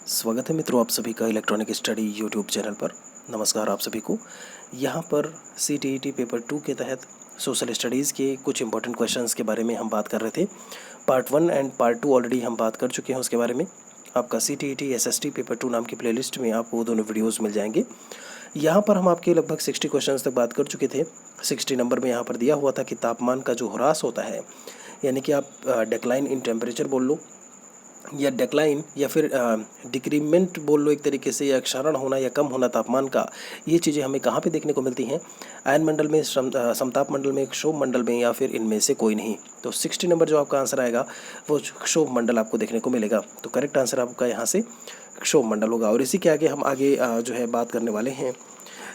स्वागत है मित्रों आप सभी का इलेक्ट्रॉनिक स्टडी यूट्यूब चैनल पर। नमस्कार आप सभी को। यहाँ पर CTET पेपर 2 के तहत सोशल स्टडीज़ के कुछ इंपॉर्टेंट क्वेश्चंस के बारे में हम बात कर रहे थे। पार्ट 1 एंड पार्ट 2 ऑलरेडी हम बात कर चुके हैं उसके बारे में। आपका CTET SST पेपर 2 नाम की प्लेलिस्ट में आपको वो दोनों वीडियोज़ मिल जाएंगे। यहाँ पर हम आपके लगभग 60 क्वेश्चन तक बात कर चुके थे। 60 नंबर में यहाँ पर दिया हुआ था कि तापमान का जो ह्रास होता है, यानी कि आप डिक्लाइन इन टेम्परेचर बोल लो या डिक्लाइन या फिर डिक्रीमेंट बोल लो एक तरीके से, या क्षरण होना या कम होना तापमान का, ये चीज़ें हमें कहाँ पे देखने को मिलती हैं? आयन मंडल में, समताप मंडल में, क्षोभ मंडल में, या फिर इनमें से कोई नहीं। तो 60 नंबर जो आपका आंसर आएगा वो क्षोभ मंडल आपको देखने को मिलेगा। तो करेक्ट आंसर आपका यहाँ से क्षोभ मंडल होगा। और इसी के आगे हम आगे जो है बात करने वाले हैं।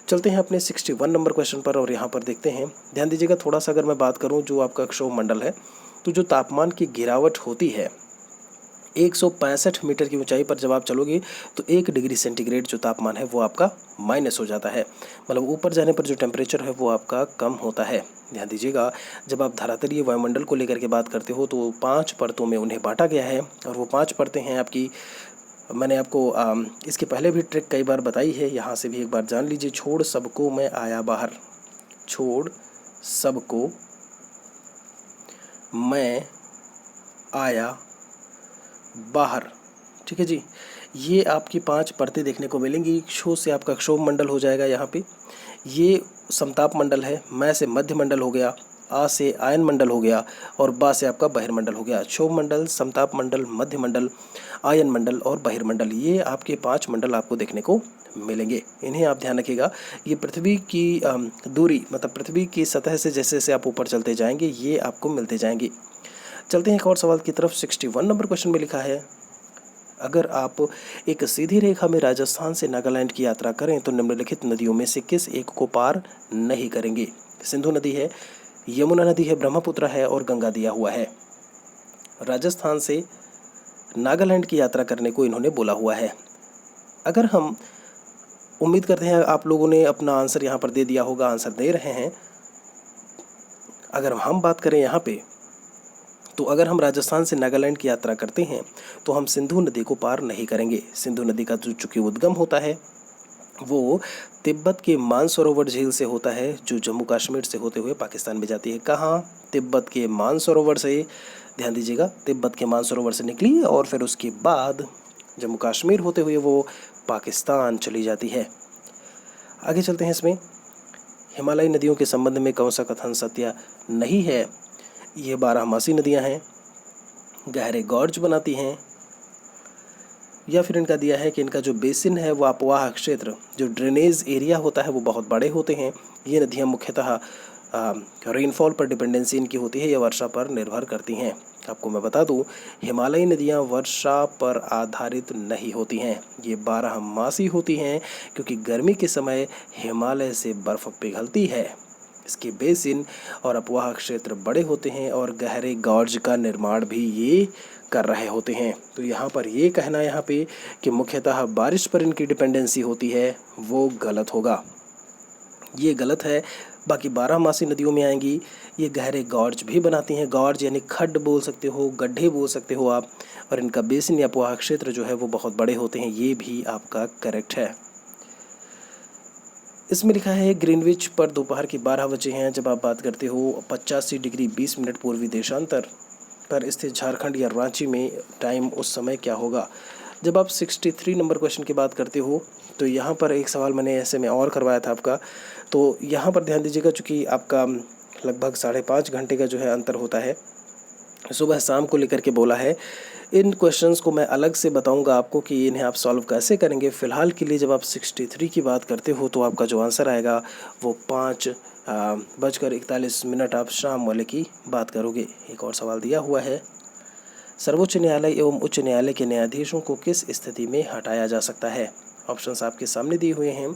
चलते हैं अपने 61 नंबर क्वेश्चन पर और यहाँ पर देखते हैं। ध्यान दीजिएगा थोड़ा सा, अगर मैं बात करूँ जो आपका क्षोभ मंडल है, तो जो तापमान की गिरावट होती है 165 मीटर की ऊंचाई पर जब आप चलोगे तो 1 डिग्री सेंटीग्रेड जो तापमान है वो आपका माइनस हो जाता है। मतलब ऊपर जाने पर जो टेम्परेचर है वो आपका कम होता है। ध्यान दीजिएगा, जब आप धरातलीय वायुमंडल को लेकर के बात करते हो तो 5 परतों में उन्हें बांटा गया है। और वो 5 परतें हैं आपकी, मैंने आपको इसके पहले भी ट्रिक कई बार बताई है, यहाँ से भी एक बार जान लीजिए। छोड़ सबको मैं आया बाहर, छोड़ सबको मैं आया बाहर, ठीक है जी। ये आपकी 5 परतें देखने को मिलेंगी। क्षो से आपका क्षोभ मंडल हो जाएगा यहाँ पे, ये समताप मंडल है, मैं से मध्य मंडल हो गया, आ से आयन मंडल हो गया, और बा से आपका बहिर्मंडल हो गया। क्षोभ मंडल, समताप मंडल, मध्य मंडल, आयन मंडल और बहिर्मंडल, ये आपके 5 मंडल आपको देखने को मिलेंगे। इन्हें आप ध्यान रखिएगा। ये पृथ्वी की दूरी, मतलब पृथ्वी की सतह से जैसे जैसे आप ऊपर चलते जाएंगे ये आपको मिलते जाएंगे। चलते हैं एक और सवाल की तरफ। 61 नंबर क्वेश्चन में लिखा है, अगर आप एक सीधी रेखा में राजस्थान से नागालैंड की यात्रा करें तो निम्नलिखित नदियों में से किस एक को पार नहीं करेंगे? सिंधु नदी है, यमुना नदी है, ब्रह्मपुत्र है और गंगा दिया हुआ है। राजस्थान से नागालैंड की यात्रा करने को इन्होंने बोला हुआ है। अगर हम, उम्मीद करते हैं आप लोगों ने अपना आंसर यहाँ पर दे दिया होगा, आंसर दे रहे हैं। अगर हम बात करें यहाँ पे, तो अगर हम राजस्थान से नागालैंड की यात्रा करते हैं तो हम सिंधु नदी को पार नहीं करेंगे। सिंधु नदी का जो चूंकि उद्गम होता है वो तिब्बत के मानसरोवर झील से होता है, जो जम्मू कश्मीर से होते हुए पाकिस्तान में जाती है। कहाँ? तिब्बत के मानसरोवर से। ध्यान दीजिएगा, तिब्बत के मानसरोवर से निकली और फिर उसके बाद जम्मू कश्मीर होते हुए वो पाकिस्तान चली जाती है। आगे चलते हैं। इसमें हिमालयी नदियों के संबंध में कौन सा कथन सत्य नहीं है? ये 12मासी नदियां हैं, गहरे गॉर्ज बनाती हैं, या फिर इनका दिया है कि इनका जो बेसिन है वो अपवाह क्षेत्र, जो ड्रेनेज एरिया होता है वो बहुत बड़े होते हैं। ये नदियां मुख्यतः रेनफॉल पर डिपेंडेंसी इनकी होती है या वर्षा पर निर्भर करती हैं। आपको मैं बता दूं, हिमालयी नदियां वर्षा पर आधारित नहीं होती हैं, ये 12मासी होती हैं, क्योंकि गर्मी के समय हिमालय से बर्फ़ पिघलती है। इसके बेसिन और अपवाह क्षेत्र बड़े होते हैं और गहरे गॉर्ज का निर्माण भी ये कर रहे होते हैं। तो यहाँ पर ये कहना यहाँ पे कि मुख्यतः बारिश पर इनकी डिपेंडेंसी होती है, वो गलत होगा, ये गलत है। बाकी 12मासी नदियों में आएंगी, ये गहरे गॉर्ज भी बनाती हैं। गॉर्ज यानी खड्ड बोल सकते हो, गड्ढे बोल सकते हो आप, और इनका बेसिन या अपवाह क्षेत्र जो है वो बहुत बड़े होते हैं। ये भी आपका करेक्ट है। इसमें लिखा है ग्रीनविच पर दोपहर की 12 बजे हैं। जब आप बात करते हो 85 डिग्री 20 मिनट पूर्वी देशांतर पर स्थित झारखंड या रांची में टाइम उस समय क्या होगा? जब आप 63 नंबर क्वेश्चन की बात करते हो तो यहाँ पर एक सवाल मैंने ऐसे में और करवाया था आपका, तो यहाँ पर ध्यान दीजिएगा, चूँकि आपका लगभग 5.5 घंटे का जो है अंतर होता है, सुबह शाम को लेकर के बोला है। इन क्वेश्चंस को मैं अलग से बताऊंगा आपको कि इन्हें आप सॉल्व कैसे करेंगे। फ़िलहाल के लिए जब आप 63 की बात करते हो तो आपका जो आंसर आएगा वो 5:41 आप शाम वाले की बात करोगे। एक और सवाल दिया हुआ है, सर्वोच्च न्यायालय एवं उच्च न्यायालय के न्यायाधीशों को किस स्थिति में हटाया जा सकता है? ऑप्शंस आपके सामने दिए हुए हैं।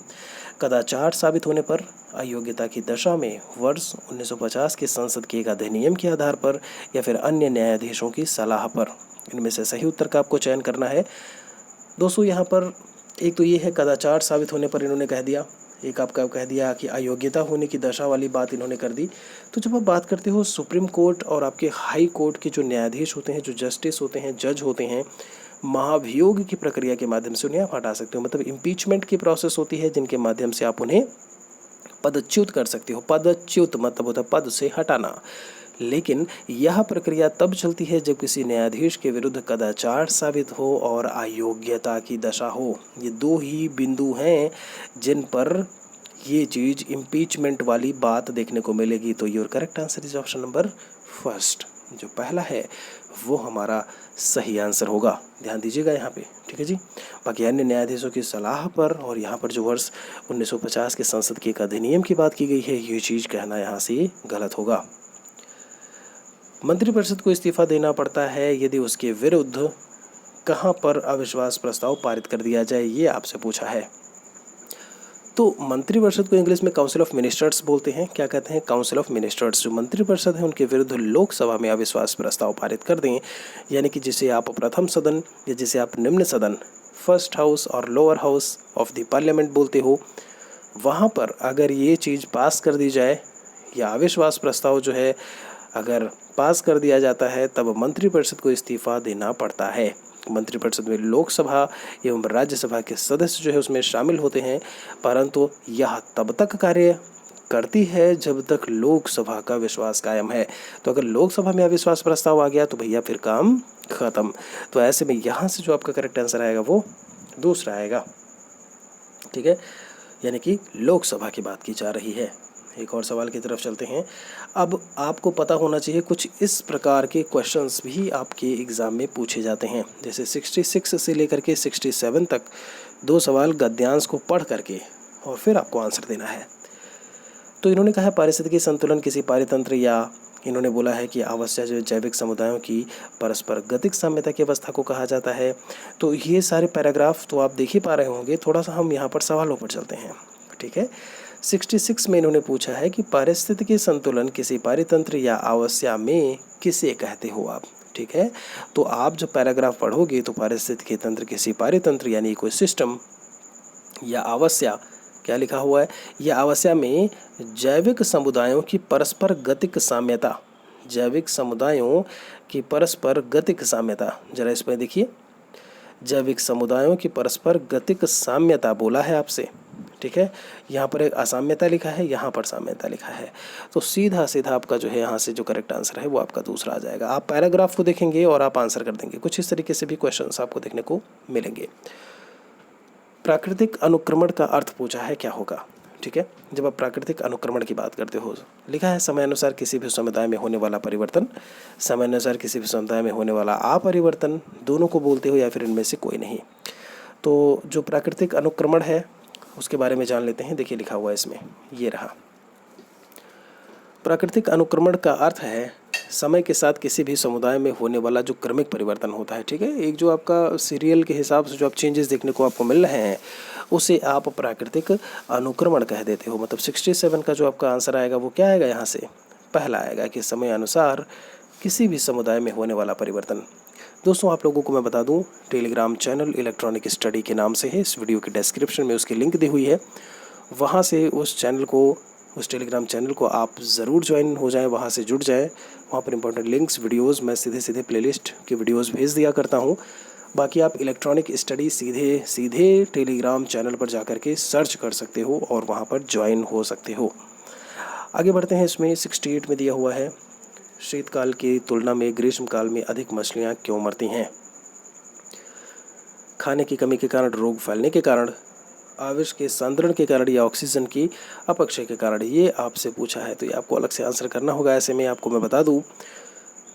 कदाचार साबित होने पर, अयोग्यता की दशा में, वर्ष 1950 के संसद के एक अधिनियम के आधार पर, या फिर अन्य न्यायाधीशों की सलाह पर। इनमें से सही उत्तर का आपको चयन करना है। दोस्तों यहाँ पर एक तो ये है कदाचार साबित होने पर इन्होंने कह दिया, एक आपका कह दिया कि अयोग्यता होने की दशा वाली बात इन्होंने कर दी। तो जब आप बात करते हो सुप्रीम कोर्ट और आपके हाई कोर्ट के जो न्यायाधीश होते हैं, जो जस्टिस होते हैं, जज होते हैं, महाभियोग की प्रक्रिया के माध्यम से उन्हें आप हटा सकते हो। मतलब इम्पीचमेंट की प्रोसेस होती है जिनके माध्यम से आप उन्हें पदच्युत कर सकते हो। पदच्युत मतलब होता है पद से हटाना। लेकिन यह प्रक्रिया तब चलती है जब किसी न्यायाधीश के विरुद्ध कदाचार साबित हो और अयोग्यता की दशा हो। ये दो ही बिंदु हैं जिन पर ये चीज़ इम्पीचमेंट वाली बात देखने को मिलेगी। तो your correct answer is option number first, जो पहला है वो हमारा सही आंसर होगा। ध्यान दीजिएगा यहाँ पे, ठीक है जी। बाकी अन्य न्यायाधीशों की सलाह पर और यहाँ पर जो वर्ष 1950 के संसद के एक अधिनियम की बात की गई है, ये चीज़ कहना यहाँ से गलत होगा। मंत्रिपरिषद को इस्तीफा देना पड़ता है यदि उसके विरुद्ध कहाँ पर अविश्वास प्रस्ताव पारित कर दिया जाए, ये आपसे पूछा है। तो मंत्रिपरिषद को इंग्लिश में काउंसिल ऑफ मिनिस्टर्स बोलते हैं। क्या कहते हैं? Council of ministers. जो मंत्रिपरिषद है उनके विरुद्ध लोकसभा में अविश्वास प्रस्ताव पारित कर दें, यानी कि जिसे आप प्रथम सदन या जिसे आप निम्न सदन, फर्स्ट हाउस और lower house of the parliament बोलते हो, वहाँ पर अगर ये चीज़ पास कर दी जाए या अविश्वास प्रस्ताव जो है अगर पास कर दिया जाता है, तब मंत्रिपरिषद को इस्तीफा देना पड़ता है। मंत्रिपरिषद में लोकसभा एवं राज्यसभा के सदस्य जो है उसमें शामिल होते हैं, परंतु यह तब तक कार्य करती है जब तक लोकसभा का विश्वास कायम है। तो अगर लोकसभा में अविश्वास प्रस्ताव आ गया तो भैया फिर काम खत्म। तो ऐसे में यहाँ से जो आपका करेक्ट आंसर आएगा वो दूसरा आएगा, ठीक है, यानी कि लोकसभा की बात की जा रही है। एक और सवाल की तरफ चलते हैं। अब आपको पता होना चाहिए कुछ इस प्रकार के क्वेश्चंस भी आपके एग्ज़ाम में पूछे जाते हैं। जैसे 66 से लेकर के 67 तक 2 सवाल गद्यांश को पढ़ करके और फिर आपको आंसर देना है। तो इन्होंने कहा है पारिस्थितिकी संतुलन किसी पारितंत्र या इन्होंने बोला है कि आवश्यक जो जैविक समुदायों की परस्पर गतिक साम्यता की अवस्था को कहा जाता है। तो ये सारे पैराग्राफ तो आप देख ही पा रहे होंगे। थोड़ा सा हम यहाँ पर सवालों पर चलते हैं, ठीक है। 66 में इन्होंने पूछा है कि पारिस्थितिकी संतुलन किसी पारितंत्र या आवास्या में किसे कहते हो आप, ठीक है। तो आप जब पैराग्राफ पढ़ोगे तो पारिस्थितिकी तंत्र किसी पारितंत्र यानी कोई सिस्टम या आवास्या, क्या लिखा हुआ है, या आवास्या में जैविक समुदायों की परस्पर गतिक साम्यता, जैविक समुदायों की परस्पर गतिक साम्यता, जरा इस पर देखिए, जैविक समुदायों की परस्पर गतिक साम्यता बोला है आपसे, ठीक है। यहाँ पर एक असाम्यता लिखा है, यहाँ पर साम्यता लिखा है। तो सीधा सीधा आपका जो है यहाँ से जो करेक्ट आंसर है वो आपका दूसरा आ जाएगा। आप पैराग्राफ को देखेंगे और आप आंसर कर देंगे। कुछ इस तरीके से भी क्वेश्चंस आपको देखने को मिलेंगे। प्राकृतिक अनुक्रमण का अर्थ पूछा है, क्या होगा, ठीक है। जब आप प्राकृतिक अनुक्रमण की बात करते हो, लिखा है समयानुसार किसी भी समुदाय में होने वाला परिवर्तन, समयानुसार किसी भी समुदाय में होने वाला अपरिवर्तन, दोनों को बोलते हो या फिर इनमें से कोई नहीं। तो जो प्राकृतिक अनुक्रमण है उसके बारे में जान लेते हैं। देखिए लिखा हुआ है इसमें, ये रहा। प्राकृतिक अनुक्रमण का अर्थ है समय के साथ किसी भी समुदाय में होने वाला जो क्रमिक परिवर्तन होता है, ठीक है। एक जो आपका सीरियल के हिसाब से जो आप चेंजेस देखने को आपको मिल रहे हैं उसे आप प्राकृतिक अनुक्रमण कह देते हो। मतलब 67 का जो आपका आंसर आएगा वो क्या आएगा, यहाँ से पहला आएगा कि समय अनुसार किसी भी समुदाय में होने वाला परिवर्तन। दोस्तों आप लोगों को मैं बता दूं, टेलीग्राम चैनल इलेक्ट्रॉनिक स्टडी के नाम से है। इस वीडियो के डिस्क्रिप्शन में उसकी लिंक दी हुई है, वहाँ से उस टेलीग्राम चैनल को आप ज़रूर ज्वाइन हो जाएं, वहाँ से जुड़ जाएं। वहाँ पर इंपॉर्टेंट लिंक्स, वीडियोज़ मैं सीधे प्लेलिस्ट के वीडियोज़ भेज दिया करता हूँ। बाकी आप इलेक्ट्रॉनिक स्टडी सीधे टेलीग्राम चैनल पर जा कर के सर्च कर सकते हो और वहाँ पर ज्वाइन हो सकते हो। आगे बढ़ते हैं। इसमें 68 में दिया हुआ है, शीतकाल की तुलना में ग्रीष्मकाल में अधिक मछलियाँ क्यों मरती हैं? खाने की कमी के कारण, रोग फैलने के कारण, आविश के सांद्रण के कारण या ऑक्सीजन की अपक्षय के कारण, ये आपसे पूछा है। तो ये आपको अलग से आंसर करना होगा। ऐसे में आपको मैं बता दूं,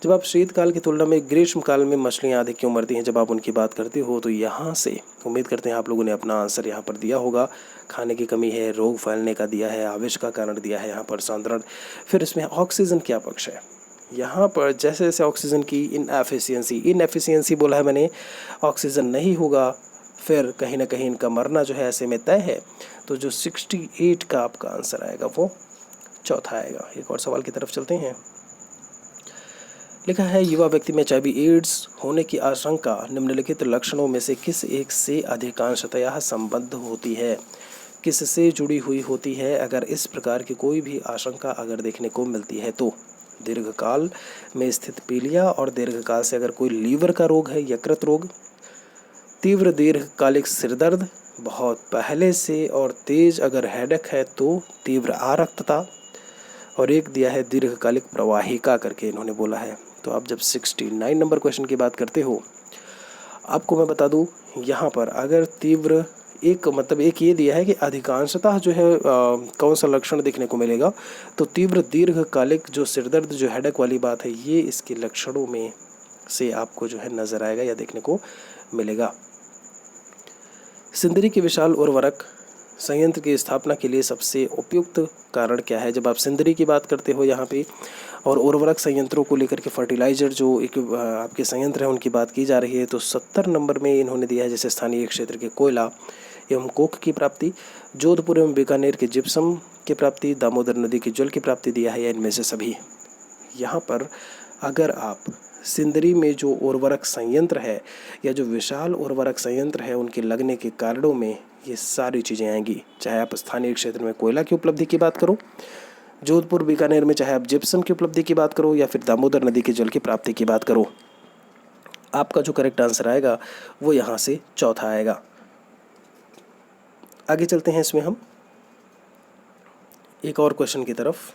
जब आप शीतकाल की तुलना में ग्रीष्मकाल में मछलियाँ अधिक क्यों मरती हैं, जब आप उनकी बात करते हो तो यहाँ से उम्मीद करते हैं आप लोगों ने अपना आंसर यहाँ पर दिया होगा। खाने की कमी है, रोग फैलने का दिया है, आविश का कारण दिया है, यहाँ पर सांद्रण, फिर इसमें ऑक्सीजन की अपक्षय। यहाँ पर जैसे जैसे ऑक्सीजन की इनएफिशिएंसी बोला है मैंने, ऑक्सीजन नहीं होगा, फिर कहीं ना कहीं इनका मरना जो है ऐसे में तय है। तो जो 68 का आपका आंसर आएगा वो चौथा आएगा। एक और सवाल की तरफ चलते हैं। लिखा है युवा व्यक्ति में HIV एड्स होने की आशंका निम्नलिखित लक्षणों में से किस एक से अधिकांशतया संबद्ध होती है, किससे जुड़ी हुई होती है? अगर इस प्रकार की कोई भी आशंका अगर देखने को मिलती है तो दीर्घकाल में स्थित पीलिया और दीर्घकाल से अगर कोई लीवर का रोग है, यकृत रोग, तीव्र दीर्घकालिक सिरदर्द, बहुत पहले से और तेज अगर हेडेक है तो तीव्र आरक्तता, और एक दिया है दीर्घकालिक प्रवाहिका करके इन्होंने बोला है। तो आप जब 69 नंबर क्वेश्चन की बात करते हो, आपको मैं बता दूं यहाँ पर अगर तीव्र एक ये दिया है कि अधिकांशतः जो है कौन सा लक्षण देखने को मिलेगा, तो तीव्र दीर्घकालिक जो सिरदर्द जो हेडेक वाली बात है ये इसके लक्षणों में से आपको जो है नजर आएगा या देखने को मिलेगा। सिंदरी के विशाल उर्वरक संयंत्र की स्थापना के लिए सबसे उपयुक्त कारण क्या है। जब आप सिंदरी की बात करते हो यहाँ पे और उर्वरक संयंत्रों को लेकर के फर्टिलाइजर जो एक आपके संयंत्र हैं उनकी बात की जा रही है, तो 70 नंबर में इन्होंने दिया है जैसे स्थानीय क्षेत्र के कोयला एवं कोक की प्राप्ति, जोधपुर एवं बीकानेर के जिप्सम की प्राप्ति, दामोदर नदी के जल की प्राप्ति दिया है, या इनमें से सभी। यहाँ पर अगर आप सिंदरी में जो उर्वरक संयंत्र है या जो विशाल उर्वरक संयंत्र है उनके लगने के कारणों में ये सारी चीज़ें आएंगी, चाहे आप स्थानीय क्षेत्र में कोयला की उपलब्धि की बात करो, जोधपुर बीकानेर में चाहे आप जिप्सम की उपलब्धि की बात करो, या फिर दामोदर नदी के जल की प्राप्ति की बात करो। आपका जो करेक्ट आंसर आएगा वो यहाँ से चौथा आएगा। आगे चलते हैं इसमें हम एक और क्वेश्चन की तरफ।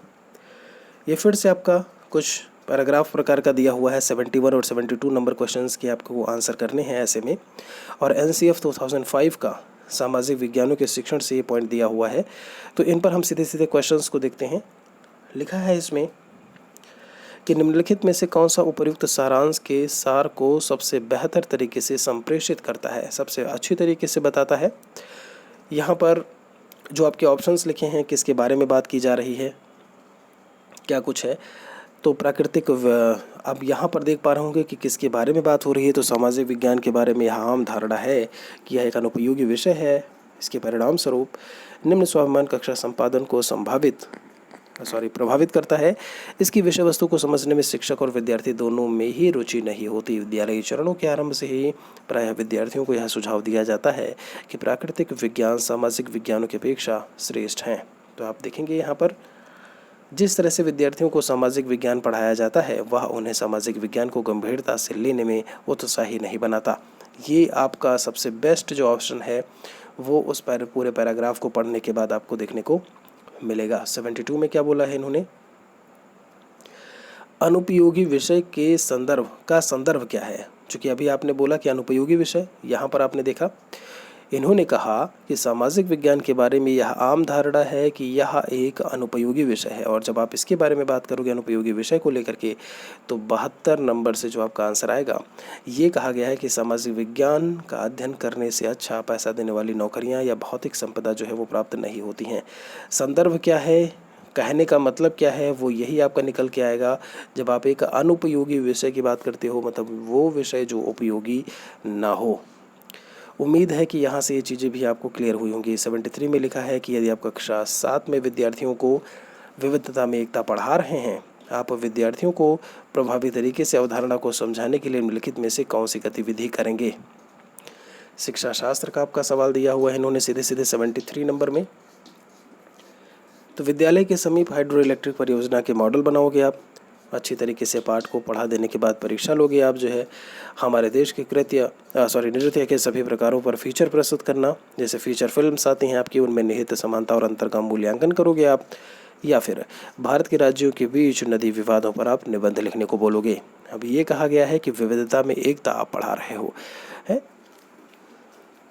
ये फिर से आपका कुछ पैराग्राफ प्रकार का दिया हुआ है, 71 और 72 नंबर क्वेश्चंस के आपको आंसर करने हैं ऐसे में, और NCF 2005 का सामाजिक विज्ञानों के शिक्षण से ये पॉइंट दिया हुआ है। तो इन पर हम सीधे सीधे क्वेश्चंस को देखते हैं। लिखा है इसमें कि निम्नलिखित में से कौन सा उपर्युक्त सारांश के सार को सबसे बेहतर तरीके से संप्रेषित करता है, सबसे अच्छी तरीके से बताता है। यहाँ पर जो आपके ऑप्शंस लिखे हैं किसके बारे में बात की जा रही है, क्या कुछ है, तो प्राकृतिक अब यहाँ पर देख पा रहे होंगे कि किसके बारे में बात हो रही है। तो सामाजिक विज्ञान के बारे में यहाँ आम धारणा है कि यह एक अनुपयोगी विषय है। इसके परिणाम स्वरूप निम्न स्वाभिमान कक्षा संपादन को प्रभावित करता है। इसकी विषय वस्तु को समझने में शिक्षक और विद्यार्थी दोनों में ही रुचि नहीं होती। विद्यालयी चरणों के आरंभ से ही प्रायः विद्यार्थियों को यह सुझाव दिया जाता है कि प्राकृतिक विज्ञान सामाजिक विज्ञानों की अपेक्षा श्रेष्ठ हैं। तो आप देखेंगे यहाँ पर जिस तरह से विद्यार्थियों को सामाजिक विज्ञान पढ़ाया जाता है वह उन्हें सामाजिक विज्ञान को गंभीरता से लेने में उत्साही नहीं बनाता। ये आपका सबसे बेस्ट जो ऑप्शन है वो उस पूरे पैराग्राफ को पढ़ने के बाद आपको देखने को मिलेगा। 72 में क्या बोला है इन्होंने, अनुपयोगी विषय के संदर्भ क्या है। चूंकि अभी आपने बोला कि अनुपयोगी विषय, यहाँ पर आपने देखा इन्होंने कहा कि सामाजिक विज्ञान के बारे में यह आम धारणा है कि यह एक अनुपयोगी विषय है। और जब आप इसके बारे में बात करोगे अनुपयोगी विषय को लेकर के, तो 72 नंबर से जो आपका आंसर आएगा, ये कहा गया है कि सामाजिक विज्ञान का अध्ययन करने से अच्छा पैसा देने वाली नौकरियां या भौतिक संपदा जो है वो प्राप्त नहीं होती हैं। संदर्भ क्या है, कहने का मतलब क्या है, वो यही आपका निकल के आएगा जब आप एक अनुपयोगी विषय की बात करते हो, मतलब वो विषय जो उपयोगी ना हो। उम्मीद है कि यहाँ से ये चीज़ें भी आपको क्लियर हुई होंगी। 73 में लिखा है कि यदि आप कक्षा 7 में विद्यार्थियों को विविधता में एकता पढ़ा रहे हैं, आप विद्यार्थियों को प्रभावी तरीके से अवधारणा को समझाने के लिए निम्नलिखित में से कौन सी गतिविधि करेंगे। शिक्षा शास्त्र का आपका सवाल दिया हुआ है इन्होंने सीधे 73 नंबर में। तो विद्यालय के समीप हाइड्रो इलेक्ट्रिक परियोजना के मॉडल बनाओगे आप, अच्छी तरीके से पाठ को पढ़ा देने के बाद परीक्षा लोगे आप जो है। हमारे देश के नृत्य के सभी प्रकारों पर फीचर प्रस्तुत करना, जैसे फीचर फिल्म्स आती हैं आपकी, उनमें निहित समानता और अंतर का मूल्यांकन करोगे आप। या फिर भारत के राज्यों के बीच नदी विवादों पर आप निबंध लिखने को बोलोगे। अब ये कहा गया है कि विविधता में एकता आप पढ़ा रहे हो है।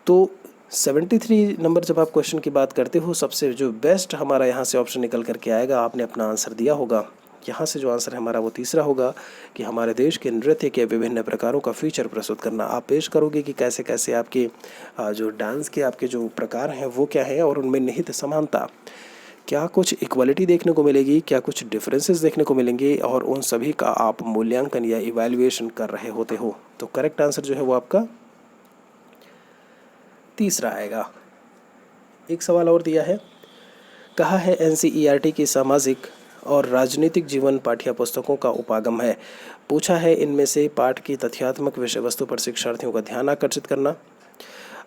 तो 73 नंबर जब आप क्वेश्चन की बात करते हो, सबसे जो बेस्ट हमारा यहाँ से ऑप्शन निकल करके आएगा, आपने अपना आंसर दिया होगा, यहाँ से जो आंसर है हमारा वो तीसरा होगा कि हमारे देश के नृत्य के विभिन्न प्रकारों का फीचर प्रस्तुत करना। आप पेश करोगे कि कैसे कैसे आपके जो डांस के आपके जो प्रकार हैं वो क्या है और उनमें निहित समानता, क्या कुछ इक्वलिटी देखने को मिलेगी, क्या कुछ डिफरेंसेस देखने को मिलेंगे, और उन सभी का आप मूल्यांकन या इवैल्यूएशन कर रहे होते हो। तो करेक्ट आंसर जो है वो आपका तीसरा आएगा। एक सवाल और दिया है, कहा है NCERT की सामाजिक और राजनीतिक जीवन पाठ्य पुस्तकों का उपागम है। पूछा है इनमें से पाठ की तथ्यात्मक विषय वस्तु पर शिक्षार्थियों का ध्यान आकर्षित करना,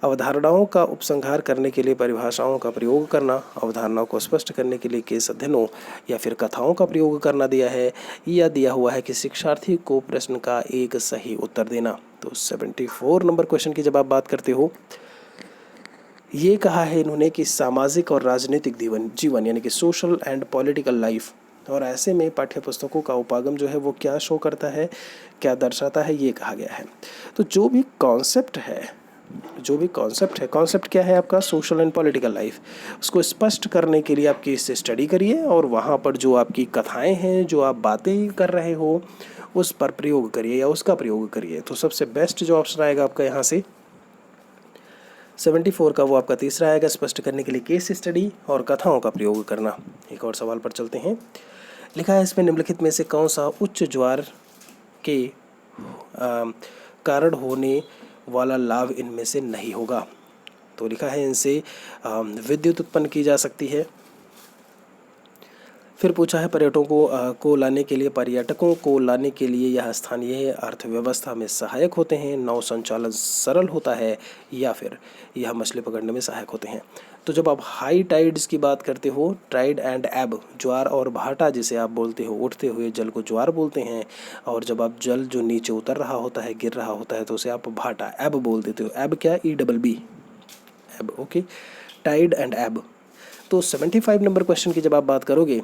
अवधारणाओं का उपसंहार करने के लिए परिभाषाओं का प्रयोग करना, अवधारणाओं को स्पष्ट करने के लिए केस अध्ययनों या फिर कथाओं का प्रयोग करना दिया है, या दिया हुआ है कि शिक्षार्थी को प्रश्न का एक सही उत्तर देना। तो 74 नंबर क्वेश्चन की जब आप बात करते हो, ये कहा है इन्होंने कि सामाजिक और राजनीतिक जीवन यानी कि सोशल एंड पॉलिटिकल लाइफ, और ऐसे में पाठ्य पुस्तकों का उपागम जो है वो क्या शो करता है, क्या दर्शाता है, ये कहा गया है। तो जो भी कॉन्सेप्ट है, कॉन्सेप्ट क्या है आपका, सोशल एंड पॉलिटिकल लाइफ, उसको स्पष्ट करने के लिए आप इससे स्टडी करिए और वहाँ पर जो आपकी कथाएं हैं, जो आप बातें कर रहे हो, उस पर प्रयोग करिए या उसका प्रयोग करिए। तो सबसे बेस्ट जो ऑप्शन आएगा आपका यहाँ से 74 का, वो आपका तीसरा आएगा, स्पष्ट करने के लिए केस स्टडी और कथाओं का प्रयोग करना। एक और सवाल पर चलते हैं। लिखा है इसमें निम्नलिखित में से कौन सा उच्च ज्वार के कारण होने वाला लाभ इनमें से नहीं होगा। तो लिखा है इनसे विद्युत उत्पन्न की जा सकती है। फिर पूछा है पर्यटकों को लाने के लिए यह स्थानीय अर्थव्यवस्था में सहायक होते हैं, नौ संचालन सरल होता है, या फिर यह मछली पकड़ने में सहायक होते हैं। तो जब आप हाई टाइड्स की बात करते हो, टाइड एंड एब, ज्वार और भाटा जिसे आप बोलते हो, उठते हुए जल को ज्वार बोलते हैं, और जब आप जल जो नीचे उतर रहा होता है, गिर रहा होता है, तो उसे आप भाटा एब बोल देते हो। एब क्या, EBB, एब, ओके, टाइड एंड एब। तो 75 नंबर क्वेश्चन की जब आप बात करोगे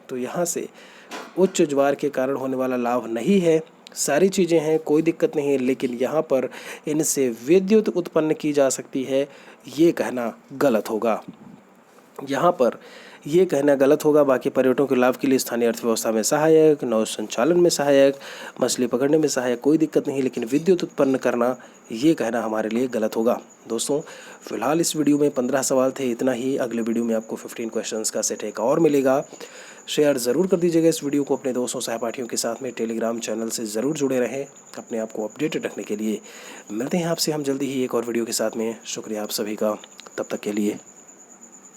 तो यहाँ से उच्च ज्वार के कारण होने वाला लाभ नहीं है, सारी चीज़ें हैं, कोई दिक्कत नहीं है, लेकिन यहाँ पर इनसे विद्युत उत्पन्न की जा सकती है, ये कहना गलत होगा। यहाँ पर ये कहना गलत होगा। बाकी पर्यटकों के लाभ के लिए स्थानीय अर्थव्यवस्था में सहायक, नौ संचालन में सहायक, मछली पकड़ने में सहायक, कोई दिक्कत नहीं, लेकिन विद्युत उत्पन्न करना, ये कहना हमारे लिए गलत होगा। दोस्तों फिलहाल इस वीडियो में 15 सवाल थे, इतना ही। अगले वीडियो में आपको 15 क्वेश्चंस का सेट एक और मिलेगा। शेयर ज़रूर कर दीजिएगा इस वीडियो को अपने दोस्तों सहपाठियों के साथ में। टेलीग्राम चैनल से ज़रूर जुड़े रहें अपने आप को अपडेटेड रखने के लिए। मिलते हैं आपसे हम जल्दी ही एक और वीडियो के साथ में। शुक्रिया आप सभी का, तब तक के लिए।